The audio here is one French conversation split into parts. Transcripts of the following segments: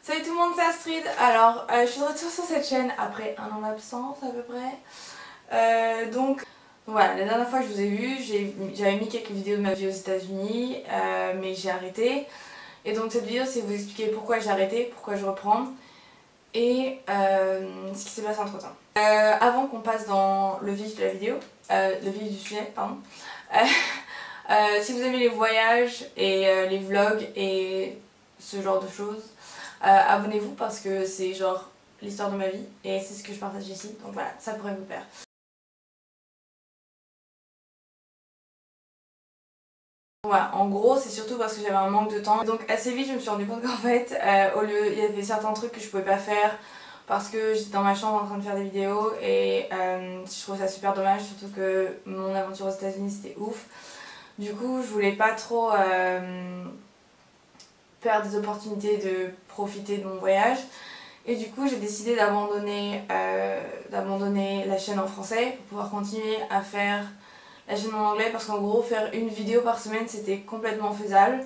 Salut tout le monde, c'est Astrid. Alors, je suis de retour sur cette chaîne après un an d'absence à peu près. Donc voilà, la dernière fois que je vous ai vu, j'avais mis quelques vidéos de ma vie aux États-Unis, mais j'ai arrêté. Et donc cette vidéo, c'est vous expliquer pourquoi j'ai arrêté, pourquoi je reprends et ce qui s'est passé entre temps. Avant qu'on passe dans le vif de la vidéo, le vif du sujet, pardon. Si vous aimez les voyages et les vlogs et ce genre de choses, abonnez-vous parce que c'est genre l'histoire de ma vie et c'est ce que je partage ici, donc voilà, ça pourrait vous plaire. Voilà, en gros c'est surtout parce que j'avais un manque de temps, donc assez vite je me suis rendu compte qu'en fait il y avait certains trucs que je pouvais pas faire parce que j'étais dans ma chambre en train de faire des vidéos et je trouve ça super dommage, surtout que mon aventure aux États-Unis c'était ouf. Du coup je voulais pas trop perdre des opportunités de profiter de mon voyage. Et du coup j'ai décidé d'abandonner la chaîne en français pour pouvoir continuer à faire la chaîne en anglais parce qu'en gros faire une vidéo par semaine c'était complètement faisable.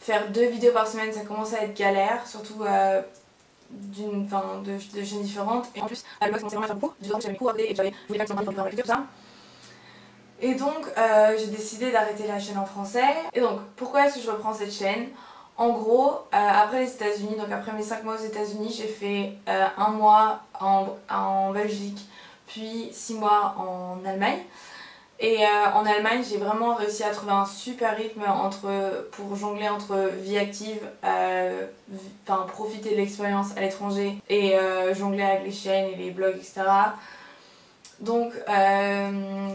Faire 2 vidéos par semaine ça commençait à être galère, surtout de chaînes différentes. Et en plus à l'époque ça commençait vraiment à faire beaucoup, j'avais mes cours à côté et je voulais pas que ça m'arrive tout ça. Et donc j'ai décidé d'arrêter la chaîne en français. Et donc pourquoi est-ce que je reprends cette chaîne? En gros, après les États-Unis, donc après mes 5 mois aux États-Unis, j'ai fait 1 mois en Belgique, puis 6 mois en Allemagne. Et en Allemagne, j'ai vraiment réussi à trouver un super rythme pour jongler entre vie active, profiter de l'expérience à l'étranger et jongler avec les chaînes et les blogs, etc. Donc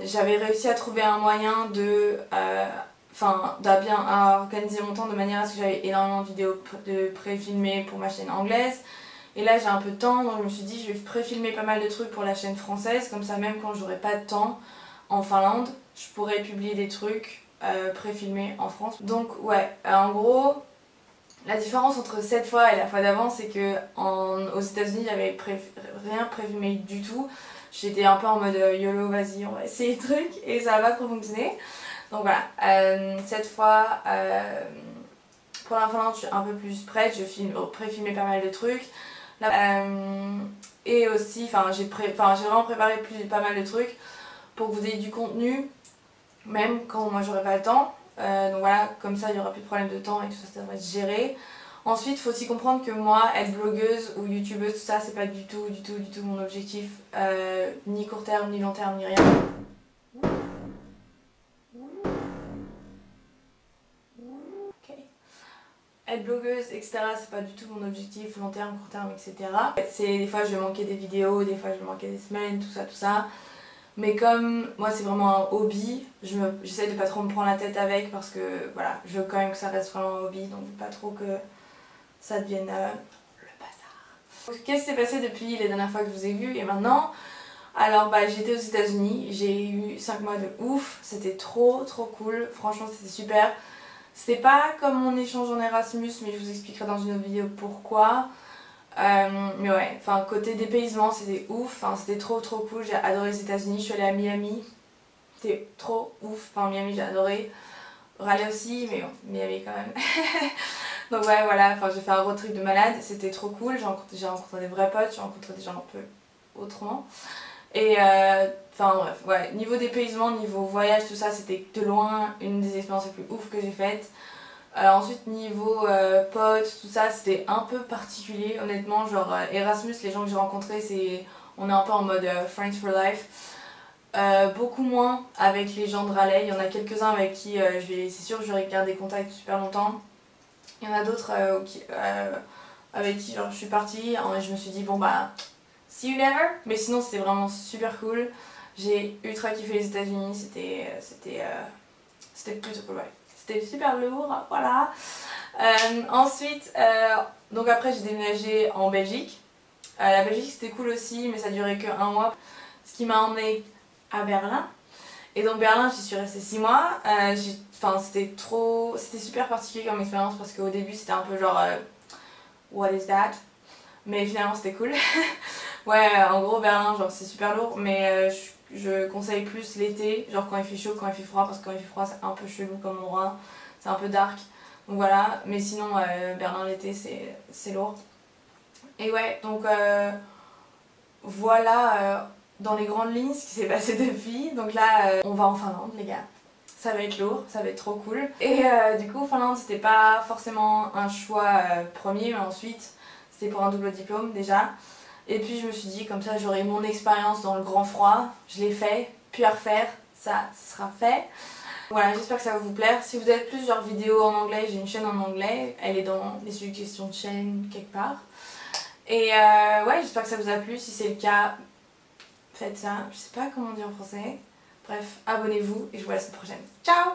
j'avais réussi à trouver un moyen à organiser mon temps de manière à ce que j'avais énormément de vidéos de pré-filmées pour ma chaîne anglaise. Et là j'ai un peu de temps, donc je me suis dit je vais pré-filmer pas mal de trucs pour la chaîne française, comme ça même quand j'aurai pas de temps en Finlande, je pourrais publier des trucs pré-filmés en France. Donc ouais, en gros, la différence entre cette fois et la fois d'avant, c'est que aux États-Unis, j'avais rien préfilmé du tout. J'étais un peu en mode YOLO, vas-y, on va essayer le truc, et ça n'a pas trop fonctionné. Donc voilà, cette fois, pour la Finlande, je suis un peu plus prête, je pré-filmé pas mal de trucs. Et aussi, j'ai vraiment préparé pas mal de trucs pour que vous ayez du contenu, même quand moi j'aurai pas le temps. Donc voilà, comme ça il n'y aura plus de problème de temps et tout ça, ça va être géré. Ensuite, il faut aussi comprendre que moi, être blogueuse ou youtubeuse, tout ça, c'est pas du tout mon objectif, ni court terme, ni long terme, ni rien. Okay. Être blogueuse, etc., c'est pas du tout mon objectif, long terme, court terme, etc. Des fois je vais manquer des vidéos, des fois je vais manquer des semaines, tout ça. Mais comme moi c'est vraiment un hobby, j'essaie de pas trop me prendre la tête avec parce que voilà, je veux quand même que ça reste vraiment un hobby, donc pas trop que ça devienne le bazar. Qu'est-ce qui s'est passé depuis les dernières fois que je vous ai vu et maintenant? Alors j'étais aux États-Unis, j'ai eu 5 mois de ouf, c'était trop cool, franchement c'était super. C'était pas comme mon échange en Erasmus, mais je vous expliquerai dans une autre vidéo pourquoi. Mais ouais, côté dépaysement c'était ouf, c'était trop cool, j'ai adoré les États-Unis, je suis allée à Miami, c'était trop ouf, Miami j'ai adoré, Raleigh aussi, mais bon, Miami quand même. Donc ouais voilà, j'ai fait un road trip de malade, c'était trop cool, j'ai rencontré des vrais potes, j'ai rencontré des gens un peu autrement. Et bref, ouais, niveau dépaysement, niveau voyage, tout ça, c'était de loin une des expériences les plus ouf que j'ai faites. Ensuite niveau potes, tout ça, c'était un peu particulier honnêtement, genre Erasmus, les gens que j'ai rencontrés, on est un peu en mode Friends for Life. Beaucoup moins avec les gens de Raleigh, il y en a quelques-uns avec qui c'est sûr que je vais garder contact super longtemps. Il y en a d'autres avec qui genre, je suis partie et je me suis dit bon bah see you never, mais sinon c'était vraiment super cool. J'ai ultra kiffé les États-Unis, c'était plutôt cool, ouais. C'était super lourd, voilà. Ensuite, donc après j'ai déménagé en Belgique. La Belgique c'était cool aussi, mais ça durait que 1 mois. Ce qui m'a emmené à Berlin. Et donc Berlin, j'y suis restée 6 mois. C'était super particulier comme expérience parce qu'au début c'était un peu genre what is that? Mais finalement c'était cool. Ouais, en gros Berlin, genre c'est super lourd, mais je conseille plus l'été, genre quand il fait chaud, quand il fait froid, parce que quand il fait froid c'est un peu chelou comme endroit, c'est un peu dark. Donc voilà, mais sinon Berlin l'été c'est lourd. Et ouais, donc voilà dans les grandes lignes ce qui s'est passé depuis. Donc là, on va en Finlande, les gars. Ça va être lourd, ça va être trop cool. Et du coup, Finlande, c'était pas forcément un choix premier, mais ensuite, c'était pour un double diplôme déjà. Et puis je me suis dit, comme ça, j'aurai mon expérience dans le grand froid. Je l'ai fait, puis à refaire, ça sera fait. Voilà, j'espère que ça va vous plaire. Si vous êtes plus genre vidéo en anglais, j'ai une chaîne en anglais. Elle est dans les suggestions de chaîne quelque part. Et ouais, j'espère que ça vous a plu. Si c'est le cas, faites ça. Je sais pas comment dire en français. Bref, abonnez-vous et je vous vois la semaine prochaine. Ciao!